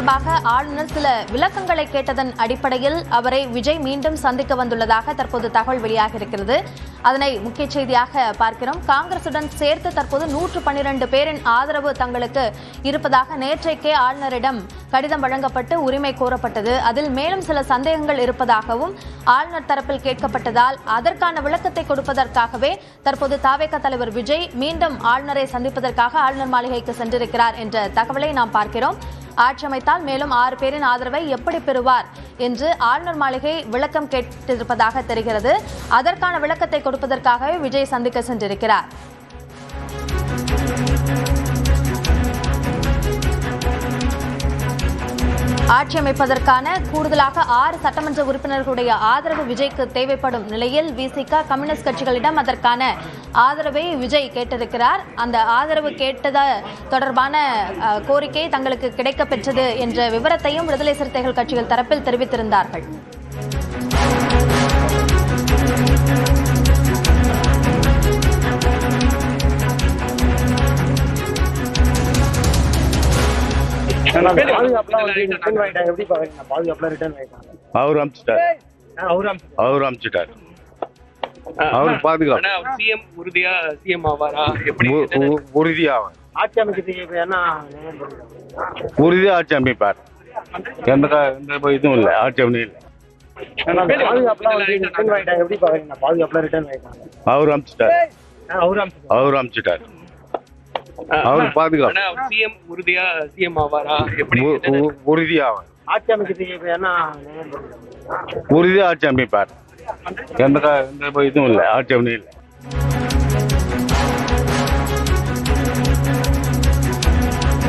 தொடர்பாக ஆளுநர் சில விளக்கங்களை கேட்டதன் அடிப்படையில் அவரை விஜய் மீண்டும் சந்திக்க வந்துள்ளதாக தற்போது தகவல் வெளியாகியிருக்கிறது. அதனை முக்கிய செய்தியாக பார்க்கிறோம். காங்கிரசுடன் சேர்த்து தற்போது 112 பேரின் ஆதரவு தங்களுக்கு இருப்பதாக நேற்றைக்கே ஆளுநரிடம் கடிதம் வழங்கப்பட்டு உரிமை கோரப்பட்டது. அதில் மேலும் சில சந்தேகங்கள் இருப்பதாகவும் ஆளுநர் தரப்பில் கேட்கப்பட்டதால் அதற்கான விளக்கத்தை கொடுப்பதற்காகவே தற்போது தவேக தலைவர் விஜய் மீண்டும் ஆளுநரை சந்திப்பதற்காக ஆளுநர் மாளிகைக்கு சென்றிருக்கிறார் என்ற தகவலை நாம் பார்க்கிறோம். ஆட்சி அமைத்தால் மேலும் 6 பேரின் ஆதரவை எப்படி பெறுவார் என்று ஆளுநர் மாளிகை விளக்கம் கேட்டிருப்பதாக தெரிகிறது. அதற்கான விளக்கத்தை கொடுப்பதற்காகவே விஜய் சந்திக்க சென்றிருக்கிறார். ஆட்சி அமைப்பதற்கான கூடுதலாக 6 சட்டமன்ற உறுப்பினர்களுடைய ஆதரவு விஜய்க்கு தேவைப்படும் நிலையில் விசிக கம்யூனிஸ்ட் கட்சிகளிடம் அதற்கான ஆதரவை விஜய் கேட்டிருக்கிறார். அந்த ஆதரவு கேட்டது தொடர்பான கோரிக்கை தங்களுக்கு கிடைக்கப் பெற்றது என்ற விவரத்தையும் விடுதலை சிறுத்தைகள் கட்சிகள் தரப்பில் தெரிவித்திருந்தார்கள். ஆட்சி அமைப்பார். எந்த இதுவும் இல்லை. ஆட்சி அமைப்பு அவர் அமைச்சிட்டார். அவர் பாதுகாப்பு உறுதியாவார். உறுதியா ஆட்சி அமைப்பார். எந்த இதுவும் இல்லை. ஆட்சி அமைப்பு இல்லை.